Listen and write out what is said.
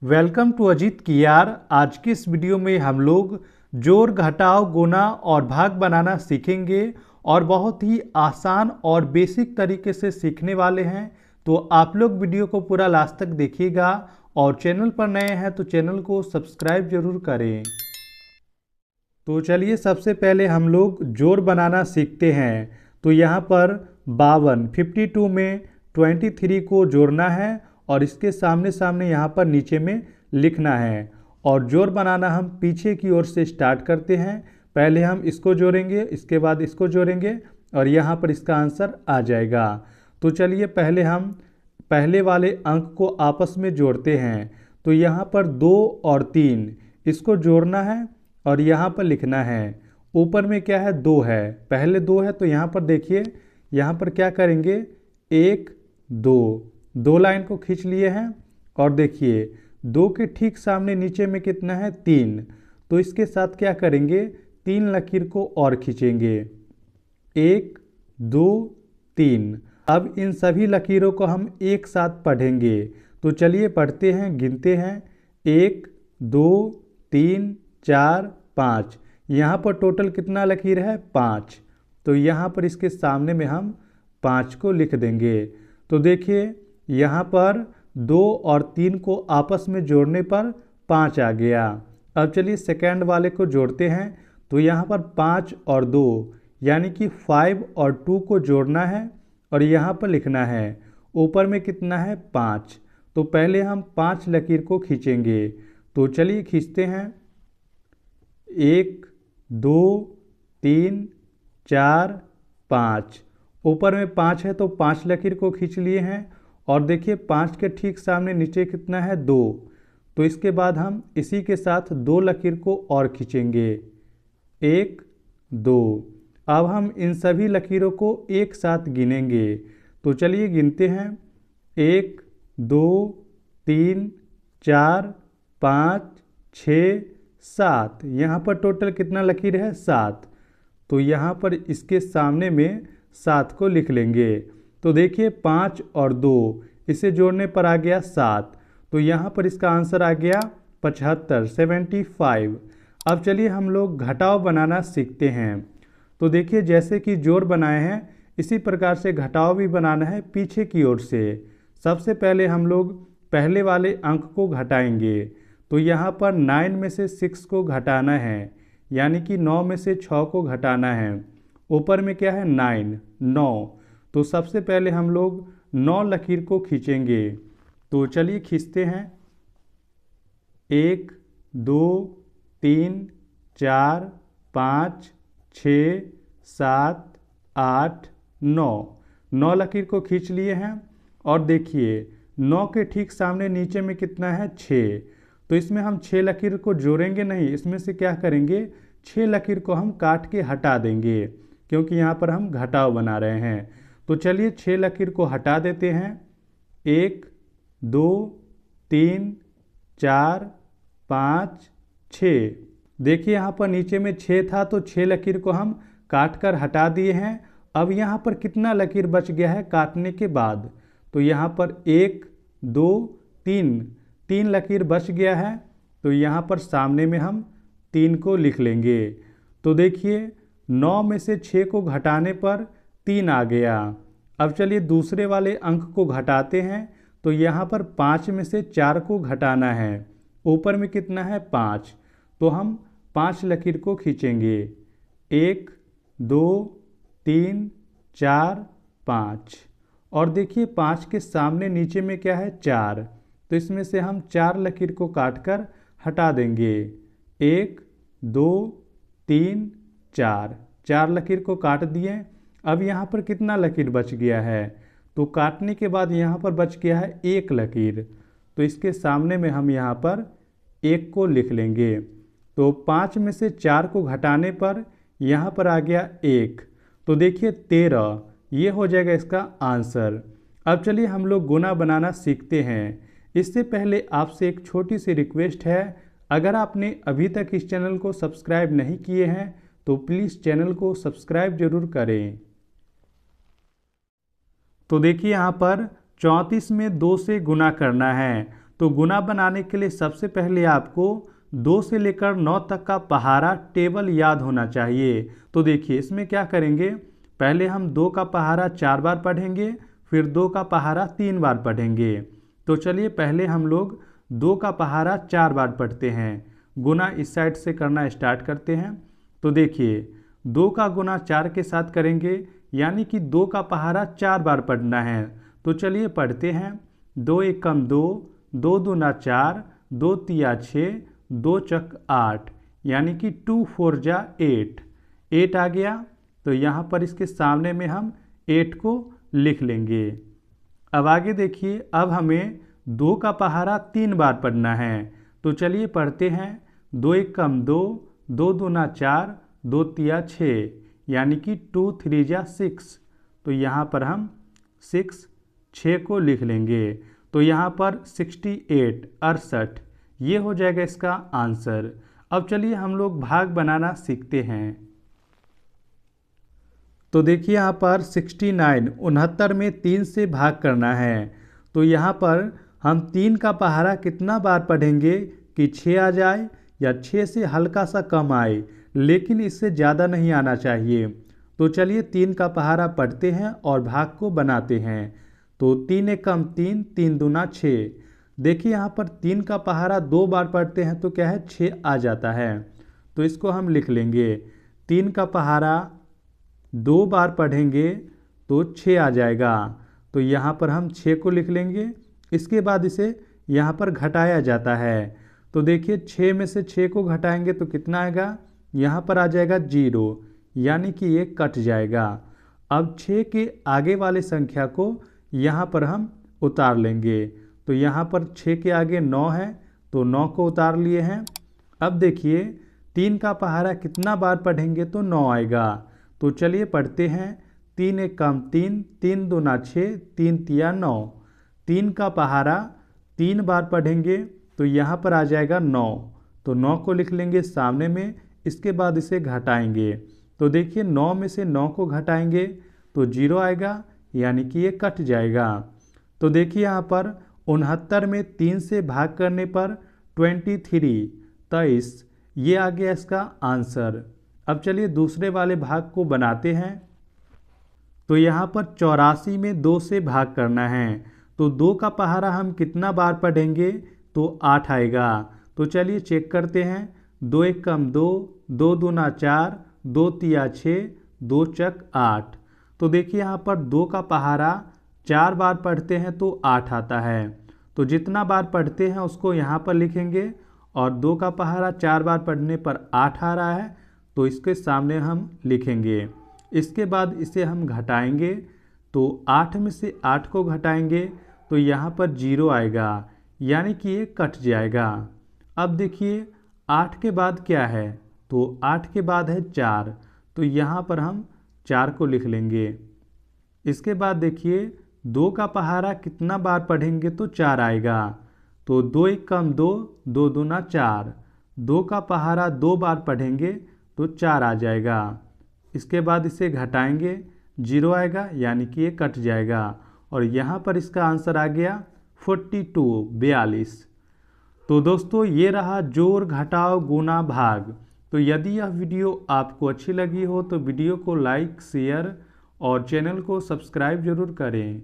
Welcome to Ajit कियार। आज की इस वीडियो में हम लोग जोड़ घटाव गुणा और भाग बनाना सीखेंगे और बहुत ही आसान और बेसिक तरीके से सीखने वाले हैं। तो आप लोग वीडियो को पूरा लास्ट तक देखिएगा और चैनल पर नए हैं तो चैनल को सब्सक्राइब जरूर करें। तो चलिए सबसे पहले हम लोग जोड़ बनाना सीखते हैं। तो यहाँ पर 52 में 23 को जोड़ना है और इसके सामने सामने यहाँ पर नीचे में लिखना है। और जोड़ बनाना हम पीछे की ओर से स्टार्ट करते हैं। पहले हम इसको जोड़ेंगे, इसके बाद इसको जोड़ेंगे और यहाँ पर इसका आंसर आ जाएगा। तो चलिए पहले हम पहले वाले अंक को आपस में जोड़ते हैं। तो यहाँ पर 2 और 3 इसको जोड़ना है और यहाँ पर लिखना है। ऊपर में क्या है, 2 है, पहले 2 है तो यहाँ पर देखिए, यहाँ पर क्या करेंगे, 1 2 2 लाइन को खींच लिए हैं। और देखिए 2 के ठीक सामने नीचे में कितना है, 3, तो इसके साथ क्या करेंगे, 3 लकीर को और खींचेंगे, 1 2 3। अब इन सभी लकीरों को हम एक साथ पढ़ेंगे। तो चलिए पढ़ते हैं, गिनते हैं, 1 2 3 4 5। यहाँ पर टोटल कितना लकीर है, 5। तो यहाँ पर इसके सामने में हम 5 को लिख देंगे। तो देखिए यहाँ पर 2 और 3 को आपस में जोड़ने पर 5 आ गया। अब चलिए सेकेंड वाले को जोड़ते हैं। तो यहाँ पर 5 और 2 यानी कि 5 और 2 को जोड़ना है और यहाँ पर लिखना है। ऊपर में कितना है, 5। तो पहले हम 5 लकीर को खींचेंगे। तो चलिए खींचते हैं, 1 2 3 4 5। ऊपर में 5 है तो 5 लकीर को खींच लिए हैं। और देखिए 5 के ठीक सामने नीचे कितना है, 2। तो इसके बाद हम इसी के साथ 2 लकीर को और खींचेंगे, 1 2। अब हम इन सभी लकीरों को एक साथ गिनेंगे। तो चलिए गिनते हैं, 1 2 3 4 5 6 7। यहाँ पर टोटल कितना लकीर है, 7। तो यहाँ पर इसके सामने में 7 को लिख लेंगे। तो देखिए 5 और 2 इसे जोड़ने पर आ गया 7। तो यहाँ पर इसका आंसर आ गया 75। अब चलिए हम लोग घटाव बनाना सीखते हैं। तो देखिए जैसे कि जोड़ बनाए हैं इसी प्रकार से घटाव भी बनाना है पीछे की ओर से। सबसे पहले हम लोग पहले वाले अंक को घटाएंगे। तो यहाँ पर 9 में से 6 को घटाना है, यानी कि 9 में से 6 को घटाना है। ऊपर में क्या है, 9। तो सबसे पहले हम लोग 9 लकीर को खींचेंगे। तो चलिए खींचते हैं, 1 2 3 4 5 6 7 8 9। 9 लकीर को खींच लिए हैं। और देखिए 9 के ठीक सामने नीचे में कितना है, 6। तो इसमें हम 6 लकीर को जोड़ेंगे नहीं, इसमें से क्या करेंगे, 6 लकीर को हम काट के हटा देंगे क्योंकि यहाँ पर हम घटाव बना रहे हैं। तो चलिए 6 लकीर को हटा देते हैं, 1 2 3 4 5 6। देखिए यहाँ पर नीचे में 6 था तो 6 लकीर को हम काट कर हटा दिए हैं। अब यहाँ पर कितना लकीर बच गया है काटने के बाद, तो यहाँ पर 1 2 3 लकीर बच गया है। तो यहाँ पर सामने में हम 3 को लिख लेंगे। तो देखिए 9 में से 6 को घटाने पर 3 आ गया। अब चलिए दूसरे वाले अंक को घटाते हैं। तो यहाँ पर 5 में से 4 को घटाना है। ऊपर में कितना है, 5। तो हम 5 लकीर को खींचेंगे, 1 2 3 4 5। और देखिए 5 के सामने नीचे में क्या है, 4। तो इसमें से हम 4 लकीर को काट कर हटा देंगे, 1 2 3 4 लकीर को काट दिए। अब यहाँ पर कितना लकीर बच गया है, तो काटने के बाद यहाँ पर बच गया है 1 लकीर। तो इसके सामने में हम यहाँ पर 1 को लिख लेंगे। तो 5 में से 4 को घटाने पर यहाँ पर आ गया 1। तो देखिए 13, ये हो जाएगा इसका आंसर। अब चलिए हम लोग गुना बनाना सीखते हैं। इससे पहले आपसे एक छोटी सी रिक्वेस्ट है, अगर आपने अभी तक इस चैनल को सब्सक्राइब नहीं किए हैं तो प्लीज़ चैनल को सब्सक्राइब जरूर करें। तो देखिए यहाँ पर 34 में 2 से गुना करना है। तो गुना बनाने के लिए सबसे पहले आपको 2 से लेकर 9 तक का पहाड़ा टेबल याद होना चाहिए। तो देखिए इसमें क्या करेंगे, पहले हम 2 का पहाड़ा 4 बार पढ़ेंगे, फिर 2 का पहाड़ा 3 बार पढ़ेंगे। तो चलिए पहले हम लोग 2 का पहाड़ा 4 बार पढ़ते हैं। गुना इस साइड से करना स्टार्ट करते हैं। तो देखिए 2 का गुना 4 के साथ करेंगे, यानी कि 2 का पहाड़ा 4 बार पढ़ना है। तो चलिए पढ़ते हैं। 2 एकम 2, 2 दूना 4, 2 तिया 6, 2 चक 8, यानी कि 2 4 जा 8। 8 आ गया, तो यहाँ पर इसके सामने में हम 8 को लिख लेंगे। अब आगे देखिए, अब हमें 2 का पहाड़ा 3 बार पढ़ना है। तो चलिए पढ़ते हैं। 2 एकम 2, 2 दूना 4, 2 तिया 6, यानी कि 2 3 जा 6। तो यहाँ पर हम 6 को लिख लेंगे। तो यहाँ पर 68 68 ये हो जाएगा इसका आंसर। अब चलिए हम लोग भाग बनाना सीखते हैं। तो देखिए यहाँ पर 69 69 में 3 से भाग करना है। तो यहाँ पर हम 3 का पहाड़ा कितना बार पढ़ेंगे कि 6 आ जाए या 6 से हल्का सा कम आए, लेकिन इससे ज़्यादा नहीं आना चाहिए। तो चलिए 3 का पहाड़ा पढ़ते हैं और भाग को बनाते हैं। तो 3 एकम 3, 3 दूना 6। देखिए यहाँ पर 3 का पहाड़ा 2 बार पढ़ते हैं तो क्या है, 6 आ जाता है। तो इसको हम लिख लेंगे। 3 का पहाड़ा 2 बार पढ़ेंगे तो 6 आ जाएगा। तो यहाँ पर हम 6 को लिख लेंगे। इसके बाद इसे यहाँ पर घटाया जाता है। तो देखिए 6 में से 6 को घटाएंगे तो कितना आएगा, यहाँ पर आ जाएगा 0, यानी कि ये कट जाएगा। अब 6 के आगे वाले संख्या को यहाँ पर हम उतार लेंगे। तो यहाँ पर 6 के आगे 9 है, तो 9 को उतार लिए हैं। अब देखिए 3 का पहाड़ा कितना बार पढ़ेंगे तो 9 आएगा। तो चलिए पढ़ते हैं। 3 एकम 3, 3 दूना 6, 3 तिया 9। 3 का पहाड़ा 3 बार पढ़ेंगे तो यहाँ पर आ जाएगा 9। तो 9 को लिख लेंगे सामने में। इसके बाद इसे घटाएंगे। तो देखिए 9 में से 9 को घटाएंगे तो 0 आएगा, यानी कि ये कट जाएगा। तो देखिए यहाँ पर 69 में 3 से भाग करने पर 23 ये आ गया इसका आंसर। अब चलिए दूसरे वाले भाग को बनाते हैं। तो यहाँ पर 84 में 2 से भाग करना है। तो 2 का पहाड़ा हम कितना बार पढ़ेंगे तो 8 आएगा। तो चलिए चेक करते हैं। 2 एकम 2, 2 दूना 4, 2 तिया 6, 2 चक 8। तो देखिए यहाँ पर 2 का पहाड़ा 4 बार पढ़ते हैं तो 8 आता है। तो जितना बार पढ़ते हैं उसको यहाँ पर लिखेंगे, और 2 का पहाड़ा 4 बार पढ़ने पर 8 आ रहा है तो इसके सामने हम लिखेंगे। इसके बाद इसे हम घटाएंगे। तो 8 में से 8 को घटाएंगे तो यहाँ पर 0 आएगा, यानी कि ये कट जाएगा। अब देखिए 8 के बाद क्या है, तो 8 के बाद है 4। तो यहाँ पर हम 4 को लिख लेंगे। इसके बाद देखिए 2 का पहाड़ा कितना बार पढ़ेंगे तो 4 आएगा। तो 2 एकम 2, 2 दूना 4। 2 का पहाड़ा 2 बार पढ़ेंगे तो 4 आ जाएगा। इसके बाद इसे घटाएंगे, 0 आएगा, यानी कि ये कट जाएगा। और यहाँ पर इसका आंसर आ गया 42। तो दोस्तों ये रहा जोड़ घटाव गुना भाग। तो यदि यह वीडियो आपको अच्छी लगी हो तो वीडियो को लाइक शेयर और चैनल को सब्सक्राइब जरूर करें।